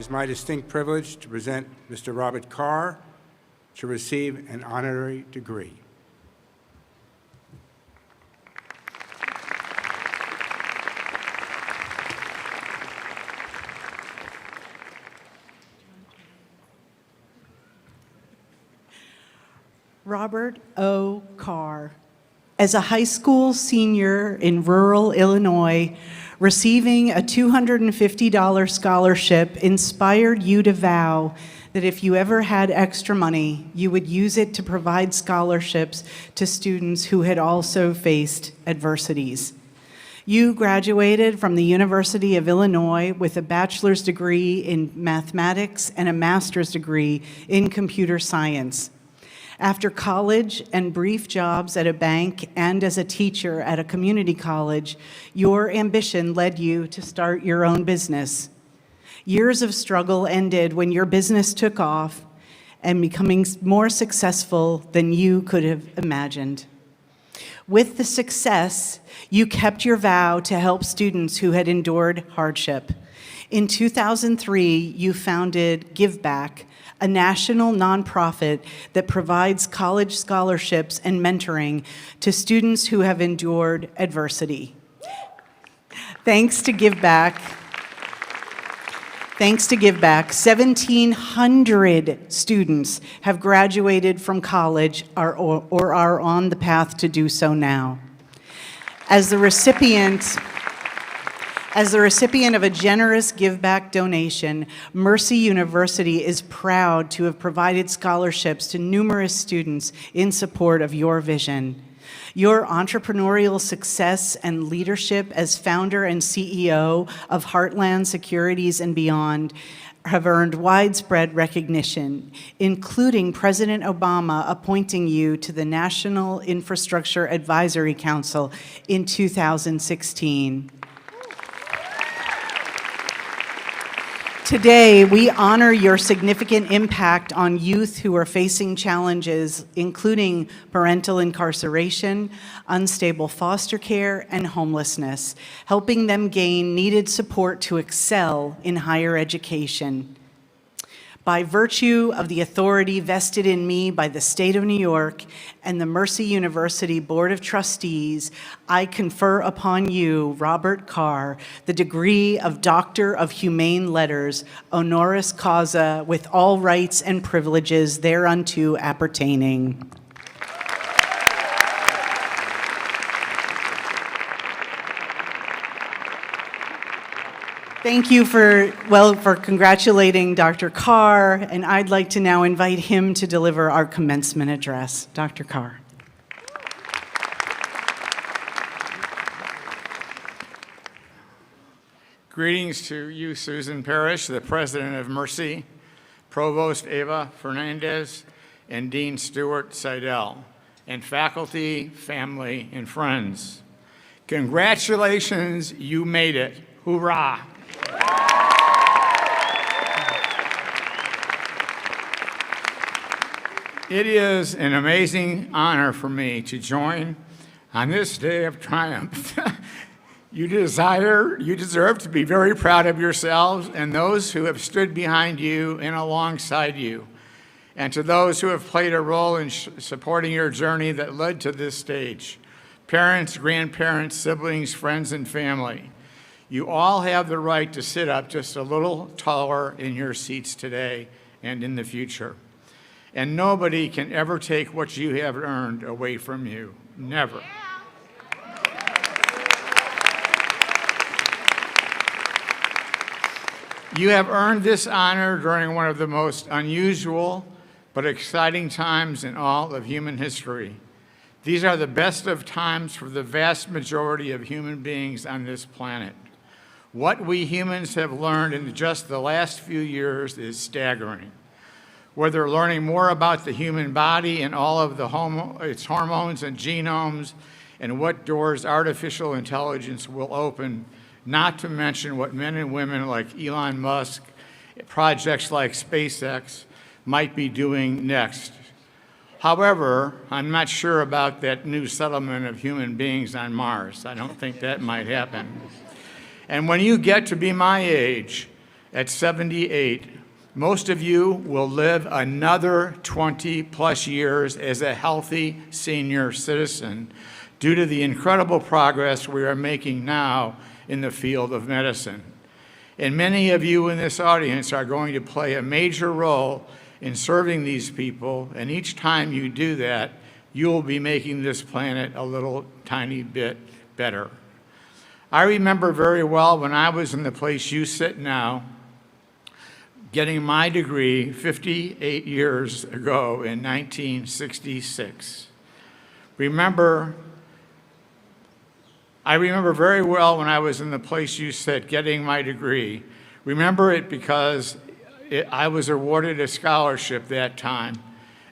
is my distinct privilege to present Mr. Robert Carr to receive an honorary degree. Robert O. Carr. As a high school senior in rural Illinois, receiving a $250 scholarship inspired you to vow that if you ever had extra money, you would use it to provide scholarships to students who had also faced adversities. You graduated from the University of Illinois with a bachelor's degree in mathematics and a master's degree in computer science. After college and brief jobs at a bank and as a teacher at a community college, your ambition led you to start your own business. Years of struggle ended when your business took off and becoming more successful than you could have imagined. With the success, you kept your vow to help students who had endured hardship. In 2003, you founded Give Back, a national nonprofit that provides college scholarships and mentoring to students who have endured adversity. Thanks to Give Back, 1,700 students have graduated from college or are on the path to do so now. As the recipient of a generous Give Back donation, Mercy University is proud to have provided scholarships to numerous students in support of your vision. Your entrepreneurial success and leadership as founder and CEO of Heartland Securities and Beyond have earned widespread recognition, including President Obama appointing you to the National Infrastructure Advisory Council in 2016. Today, we honor your significant impact on youth who are facing challenges, including parental incarceration, unstable foster care, and homelessness, helping them gain needed support to excel in higher education. By virtue of the authority vested in me by the State of New York and the Mercy University Board of Trustees, I confer upon you, Robert Carr, the degree of Doctor of Humane Letters, honoris causa, with all rights and privileges thereunto appertaining. Thank you for congratulating Dr. Carr, and I'd like to now invite him to deliver our commencement address. Dr. Carr. Greetings to you, Susan Parrish, the President of Mercy, Provost Eva Fernandez, and Dean Stuart Seidel, and faculty, family, and friends. Congratulations, you made it. Hoorah! It is an amazing honor for me to join on this day of triumph. You deserve to be very proud of yourselves and those who have stood behind you and alongside you, and to those who have played a role in supporting your journey that led to this stage. Parents, grandparents, siblings, friends, and family. You all have the right to sit up just a little taller in your seats today and in the future. And nobody can ever take what you have earned away from you. Never. You have earned this honor during one of the most unusual but exciting times in all of human history. These are the best of times for the vast majority of human beings on this planet. What we humans have learned in just the last few years is staggering. Whether learning more about the human body and all of its hormones and genomes, and what doors artificial intelligence will open, not to mention what men and women like Elon Musk, projects like SpaceX, might be doing next. However, I'm not sure about that new settlement of human beings on Mars. I don't think that might happen. And when you get to be my age, at 78, most of you will live another 20-plus years as a healthy senior citizen due to the incredible progress we are making now in the field of medicine. And many of you in this audience are going to play a major role in serving these people, and each time you do that, you'll be making this planet a little tiny bit better. I remember very well when I was in the place you sit now, getting my degree 58 years ago in 1966. I remember very well when I was in the place you sit getting my degree. Remember it because I was awarded a scholarship that time,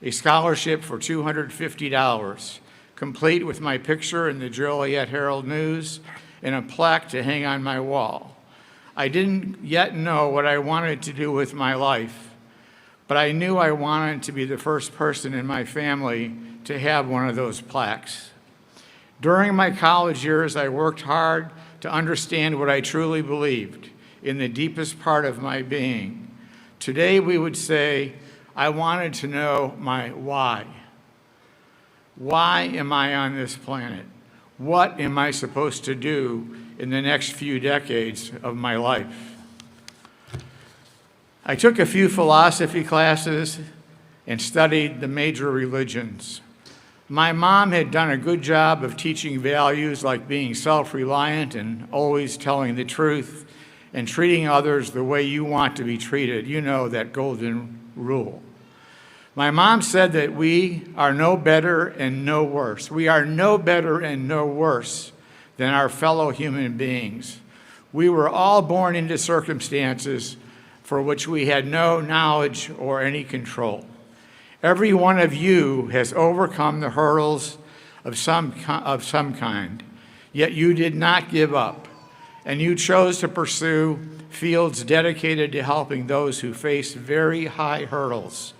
a scholarship for $250, complete with my picture in the Joliet Herald News and a plaque to hang on my wall. I didn't yet know what I wanted to do with my life, but I knew I wanted to be the first person in my family to have one of those plaques. During my college years, I worked hard to understand what I truly believed in the deepest part of my being. Today, we would say, I wanted to know my why. Why am I on this planet? What am I supposed to do in the next few decades of my life? I took a few philosophy classes and studied the major religions. My mom had done a good job of teaching values like being self-reliant and always telling the truth and treating others the way you want to be treated. You know that golden rule. My mom said that we are no better and no worse. We are no better and no worse than our fellow human beings. We were all born into circumstances for which we had no knowledge or any control. Every one of you has overcome the hurdles of some kind, yet you did not give up, and you chose to pursue fields dedicated to helping those who face very high hurdles,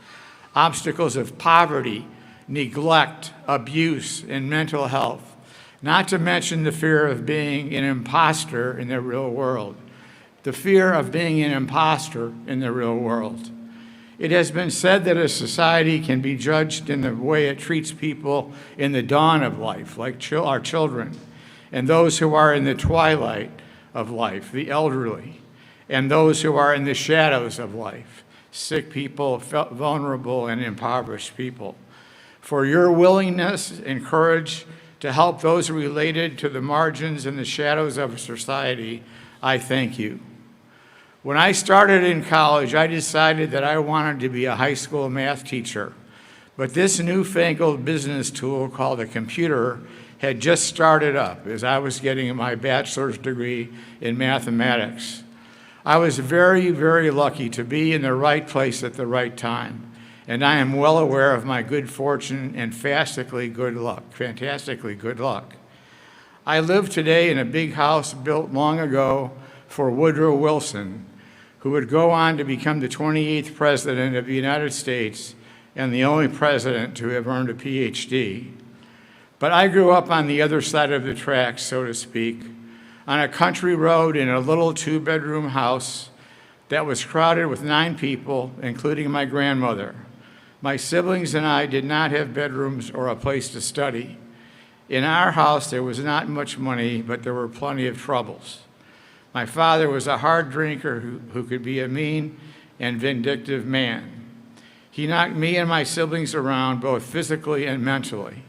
obstacles of poverty, neglect, abuse, and mental health, not to mention the fear of being an imposter in the real world. The fear of being an imposter in the real world. It has been said that a society can be judged in the way it treats people in the dawn of life, like our children, and those who are in the twilight of life, the elderly, and those who are in the shadows of life, sick people, vulnerable, and impoverished people. For your willingness and courage to help those related to the margins and the shadows of society, I thank you. When I started in college, I decided that I wanted to be a high school math teacher. But this newfangled business tool called a computer had just started up as I was getting my bachelor's degree in mathematics. I was very, very lucky to be in the right place at the right time, and I am well aware of my good fortune and fantastically good luck. I live today in a big house built long ago for Woodrow Wilson, who would go on to become the 28th President of the United States and the only president to have earned a PhD. But I grew up on the other side of the tracks, so to speak, on a country road in a little two-bedroom house that was crowded with 9 people, including my grandmother. My siblings and I did not have bedrooms or a place to study. In our house, there was not much money, but there were plenty of troubles. My father was a hard drinker who could be a mean and vindictive man. He knocked me and my siblings around both physically and mentally.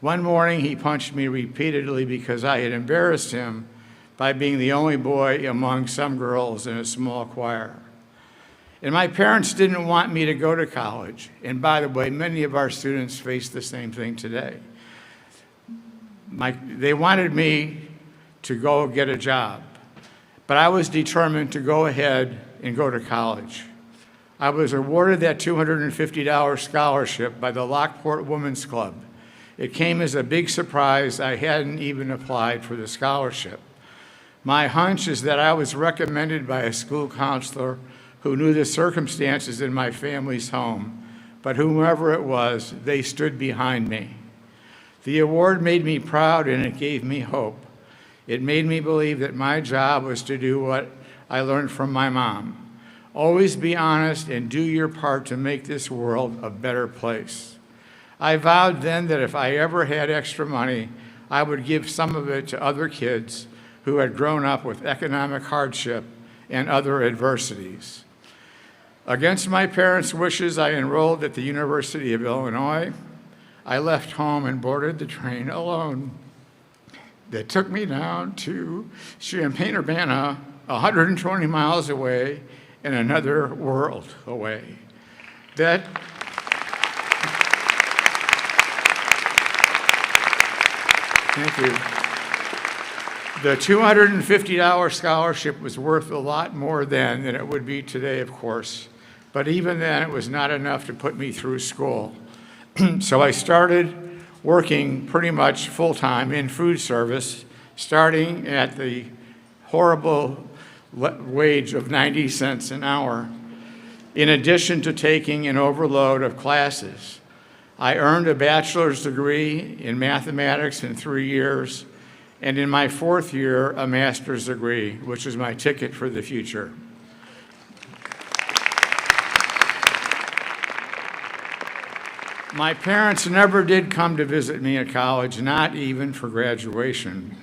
One morning, he punched me repeatedly because I had embarrassed him by being the only boy among some girls in a small choir. And my parents didn't want me to go to college. And by the way, many of our students face the same thing today. They wanted me to go get a job. But I was determined to go ahead and go to college. I was awarded that $250 scholarship by the Lockport Women's Club. It came as a big surprise. I hadn't even applied for the scholarship. My hunch is that I was recommended by a school counselor who knew the circumstances in my family's home, but whomever it was, they stood behind me. The award made me proud and it gave me hope. It made me believe that my job was to do what I learned from my mom. Always be honest and do your part to make this world a better place. I vowed then that if I ever had extra money, I would give some of it to other kids who had grown up with economic hardship and other adversities. Against my parents' wishes, I enrolled at the University of Illinois. I left home and boarded the train alone that took me down to Champaign-Urbana, 120 miles away and another world away. Thank you. The $250 scholarship was worth a lot more then than it would be today, of course. But even then, it was not enough to put me through school. So I started working pretty much full-time in food service, starting at the horrible wage of 90 cents an hour, in addition to taking an overload of classes. I earned a bachelor's degree in mathematics in 3 years, and in my 4th year, a master's degree, which was my ticket for the future. My parents never did come to visit me at college, not even for graduation.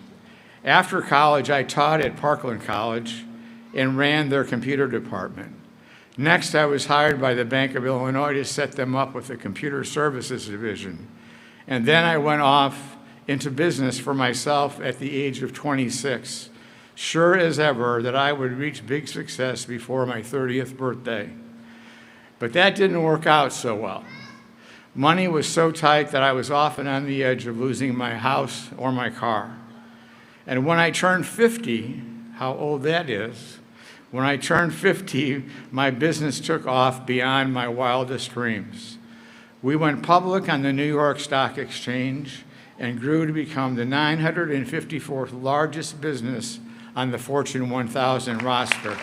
After college, I taught at Parkland College and ran their computer department. Next, I was hired by the Bank of Illinois to set them up with the Computer Services Division. And then I went off into business for myself at the age of 26, sure as ever that I would reach big success before my 30th birthday. But that didn't work out so well. Money was so tight that I was often on the edge of losing my house or my car. And when I turned 50, how old that is, when I turned 50, my business took off beyond my wildest dreams. We went public on the New York Stock Exchange and grew to become the 954th largest business on the Fortune 1000 roster.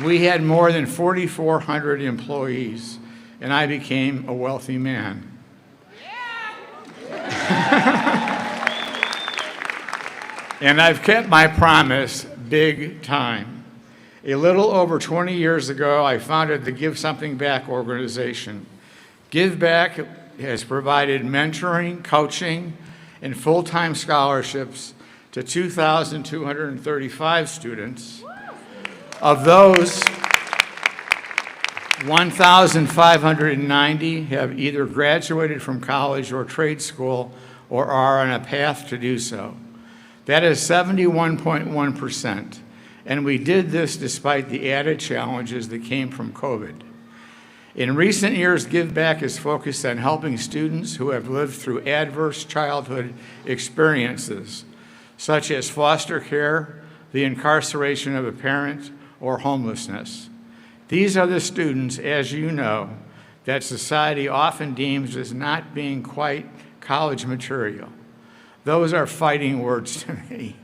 We had more than 4,400 employees, and I became a wealthy man. And I've kept my promise big time. A little over 20 years ago, I founded the Give Something Back organization. Give Back has provided mentoring, coaching, and full-time scholarships to 2,235 students. Of those, 1,590 have either graduated from college or trade school or are on a path to do so. That is 71.1%, and we did this despite the added challenges that came from COVID. In recent years, Give Back is focused on helping students who have lived through adverse childhood experiences, such as foster care, the incarceration of a parent, or homelessness. These are the students, as you know, that society often deems as not being quite college material. Those are fighting words to me.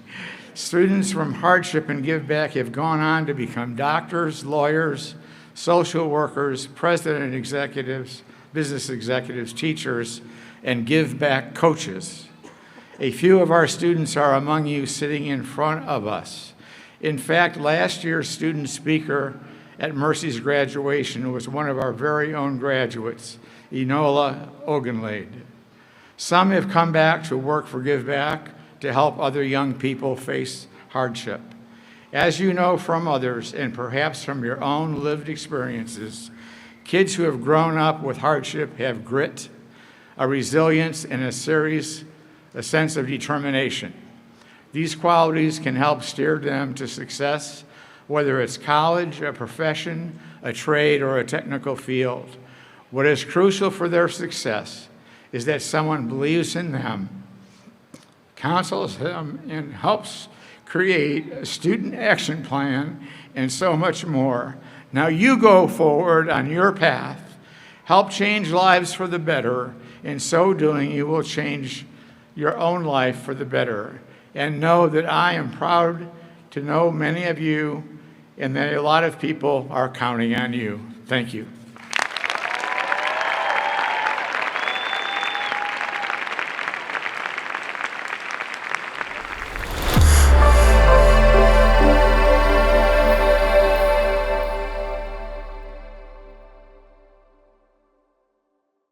Students from hardship and Give Back have gone on to become doctors, lawyers, social workers, president executives, business executives, teachers, and Give Back coaches. A few of our students are among you sitting in front of us. In fact, last year's student speaker at Mercy's graduation was one of our very own graduates, Enola Ogunlade. Some have come back to work for Give Back to help other young people face hardship. As you know from others, and perhaps from your own lived experiences, kids who have grown up with hardship have grit, a resilience, and a sense of determination. These qualities can help steer them to success, whether it's college, a profession, a trade, or a technical field. What is crucial for their success is that someone believes in them, counsels them, and helps create a student action plan, and so much more. Now you go forward on your path, help change lives for the better. In so doing, you will change your own life for the better. And know that I am proud to know many of you and that a lot of people are counting on you. Thank you.